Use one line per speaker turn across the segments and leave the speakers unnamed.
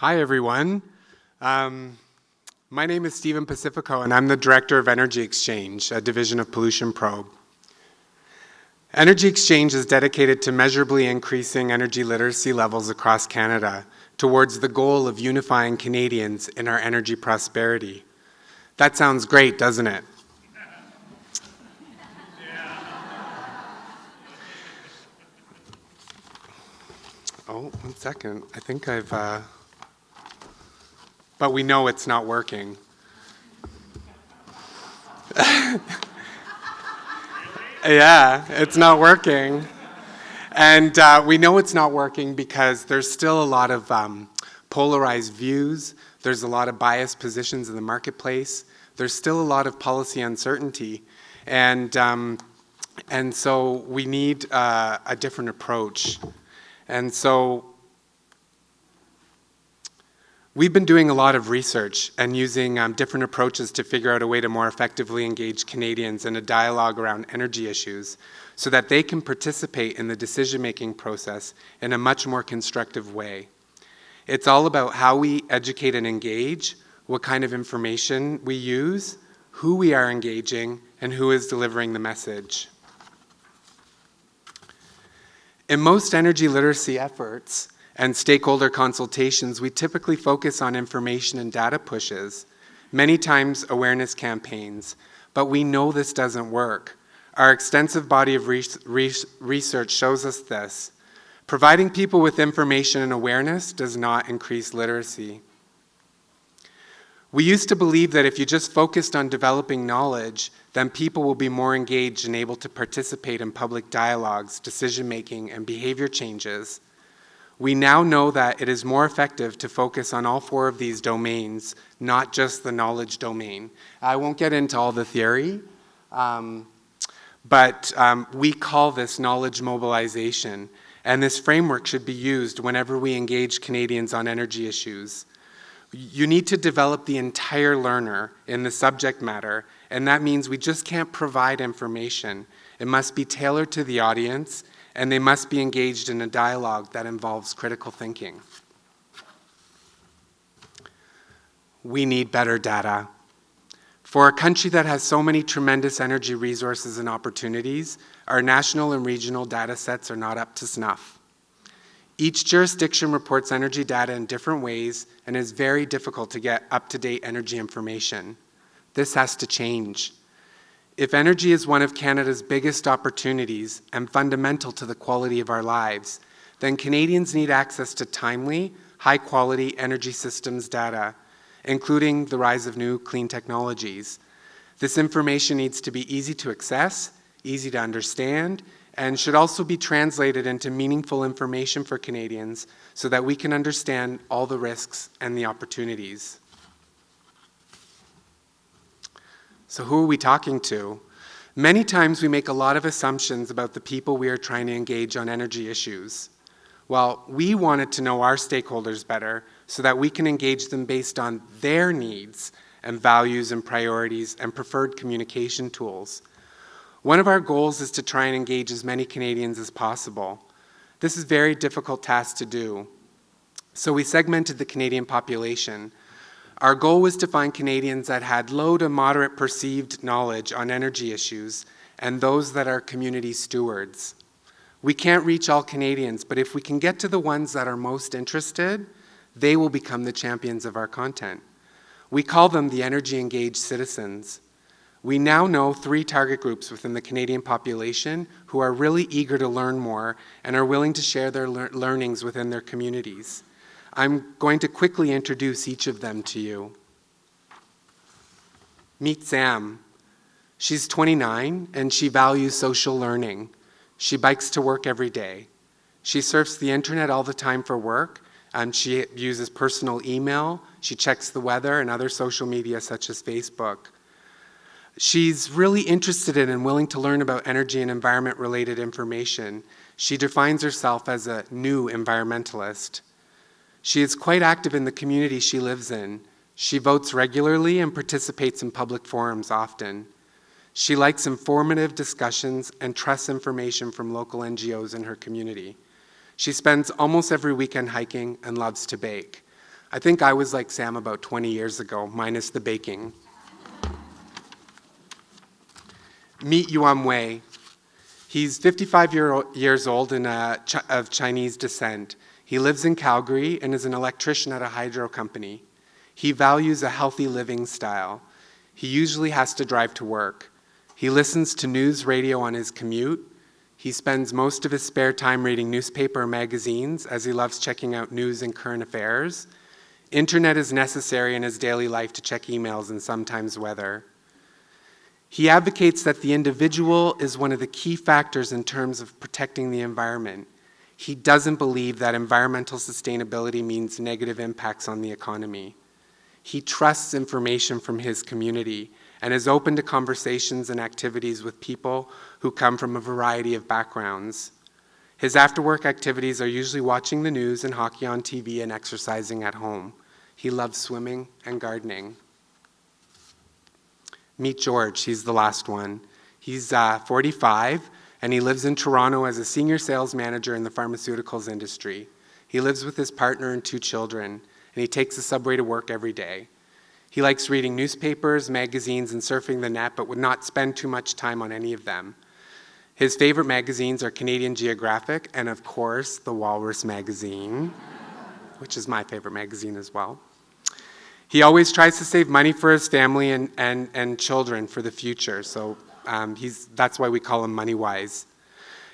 Hi, everyone. My name is Stephen Pacifico, and I'm the Director of Energy Exchange, a division of Pollution Probe. Energy Exchange is dedicated to measurably increasing energy literacy levels across Canada towards the goal of unifying Canadians in our energy prosperity. That sounds great, doesn't it? Oh, 1 second. I think but we know it's not working. Yeah, it's not working. And we know it's not working because there's still a lot of polarized views. There's a lot of biased positions in the marketplace. There's still a lot of policy uncertainty. And so we need a different approach. And so we've been doing a lot of research and using different approaches to figure out a way to more effectively engage Canadians in a dialogue around energy issues so that they can participate in the decision-making process in a much more constructive way. It's all about how we educate and engage, what kind of information we use, who we are engaging, and who is delivering the message. In most energy literacy efforts and stakeholder consultations, we typically focus on information and data pushes, many times awareness campaigns, but we know this doesn't work. Our extensive body of research shows us this. Providing people with information and awareness does not increase literacy. We used to believe that if you just focused on developing knowledge, then people will be more engaged and able to participate in public dialogues, decision-making, and behavior changes. We now know that it is more effective to focus on all 4 of these domains, not just the knowledge domain. I won't get into all the theory, but we call this knowledge mobilization, and this framework should be used whenever we engage Canadians on energy issues. You need to develop the entire learner in the subject matter, and that means we just can't provide information. It must be tailored to the audience, and they must be engaged in a dialogue that involves critical thinking. We need better data. For a country that has so many tremendous energy resources and opportunities, our national and regional data sets are not up to snuff. Each jurisdiction reports energy data in different ways, and it's very difficult to get up-to-date energy information. This has to change. If energy is one of Canada's biggest opportunities and fundamental to the quality of our lives, then Canadians need access to timely, high-quality energy systems data, including the rise of new clean technologies. This information needs to be easy to access, easy to understand, and should also be translated into meaningful information for Canadians so that we can understand all the risks and the opportunities. So who are we talking to? Many times we make a lot of assumptions about the people we are trying to engage on energy issues. Well, we wanted to know our stakeholders better so that we can engage them based on their needs and values and priorities and preferred communication tools. One of our goals is to try and engage as many Canadians as possible. This is a very difficult task to do. So we segmented the Canadian population. Our goal was to find Canadians that had low to moderate perceived knowledge on energy issues and those that are community stewards. We can't reach all Canadians, but if we can get to the ones that are most interested, they will become the champions of our content. We call them the energy engaged citizens. We now know 3 target groups within the Canadian population who are really eager to learn more and are willing to share their learnings within their communities. I'm going to quickly introduce each of them to you. Meet Sam. She's 29 and she values social learning. She bikes to work every day. She surfs the internet all the time for work, and she uses personal email. She checks the weather and other social media such as Facebook. She's really interested in and willing to learn about energy and environment-related information. She defines herself as a new environmentalist. She is quite active in the community she lives in. She votes regularly and participates in public forums often. She likes informative discussions and trusts information from local NGOs in her community. She spends almost every weekend hiking and loves to bake. I think I was like Sam about 20 years ago, minus the baking. Meet Yuan Wei. He's 55 years old and of Chinese descent. He lives in Calgary and is an electrician at a hydro company. He values a healthy living style. He usually has to drive to work. He listens to news radio on his commute. He spends most of his spare time reading newspaper and magazines as he loves checking out news and current affairs. Internet is necessary in his daily life to check emails and sometimes weather. He advocates that the individual is one of the key factors in terms of protecting the environment. He doesn't believe that environmental sustainability means negative impacts on the economy. He trusts information from his community and is open to conversations and activities with people who come from a variety of backgrounds. His after-work activities are usually watching the news and hockey on TV and exercising at home. He loves swimming and gardening. Meet George, he's the last one. He's 45, and he lives in Toronto as a senior sales manager in the pharmaceuticals industry. He lives with his partner and 2 children, and he takes the subway to work every day. He likes reading newspapers, magazines, and surfing the net, but would not spend too much time on any of them. His favorite magazines are Canadian Geographic and, of course, the Walrus magazine, which is my favorite magazine as well. He always tries to save money for his family and children for the future, so that's why we call him Money Wise.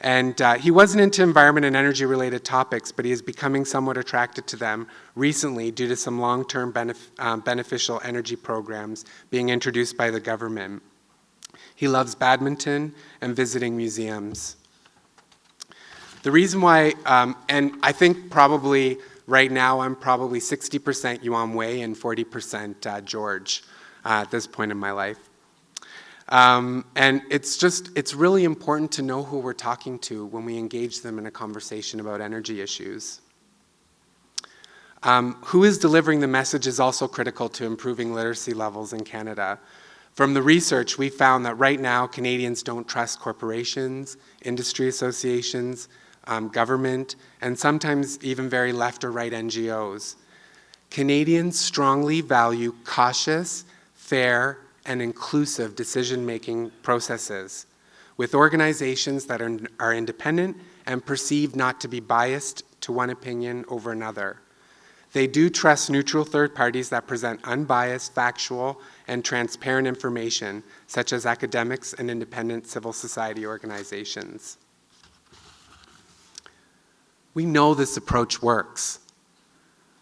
And he wasn't into environment and energy-related topics, but he is becoming somewhat attracted to them recently due to some long-term beneficial energy programs being introduced by the government. He loves badminton and visiting museums. The reason why, and I think probably right now I'm probably 60% Yuan Wei and 40% George at this point in my life. And it's really important to know who we're talking to when we engage them in a conversation about energy issues. Who is delivering the message is also critical to improving literacy levels in Canada. From the research, we found that right now Canadians don't trust corporations, industry associations, government, and sometimes even very left or right NGOs. Canadians strongly value cautious, fair, and inclusive decision-making processes with organizations that are independent and perceived not to be biased to one opinion over another. They do trust neutral third parties that present unbiased, factual, and transparent information, such as academics and independent civil society organizations. We know this approach works.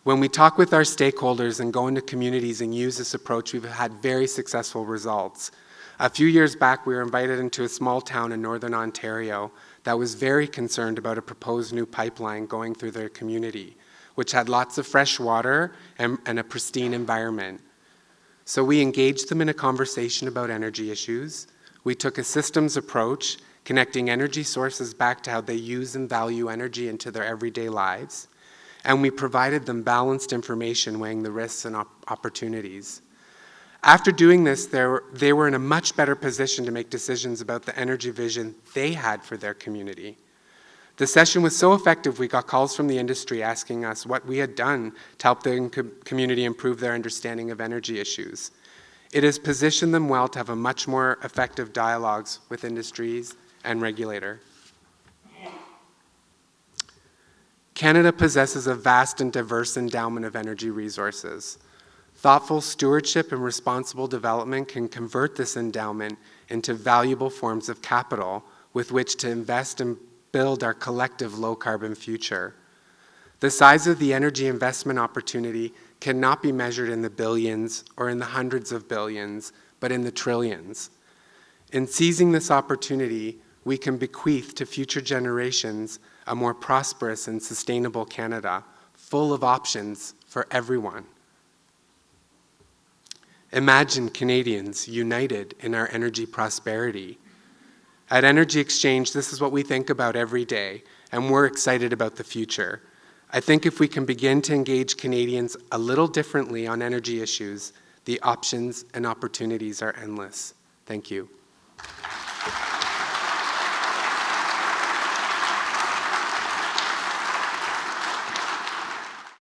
When we talk with our stakeholders and go into communities and use this approach, we've had very successful results. A few years back, we were invited into a small town in northern Ontario that was very concerned about a proposed new pipeline going through their community, which had lots of fresh water and a pristine environment. So we engaged them in a conversation about energy issues. We took a systems approach, connecting energy sources back to how they use and value energy into their everyday lives. And we provided them balanced information weighing the risks and opportunities. After doing this, they were in a much better position to make decisions about the energy vision they had for their community. The session was so effective, we got calls from the industry asking us what we had done to help the community improve their understanding of energy issues. It has positioned them well to have a much more effective dialogues with industries and regulator. Canada possesses a vast and diverse endowment of energy resources. Thoughtful stewardship and responsible development can convert this endowment into valuable forms of capital with which to invest and build our collective low-carbon future. The size of the energy investment opportunity cannot be measured in the billions or in the hundreds of billions, but in the trillions. In seizing this opportunity, we can bequeath to future generations a more prosperous and sustainable Canada, full of options for everyone. Imagine Canadians united in our energy prosperity. At Energy Exchange, this is what we think about every day, and we're excited about the future. I think if we can begin to engage Canadians a little differently on energy issues, the options and opportunities are endless. Thank you.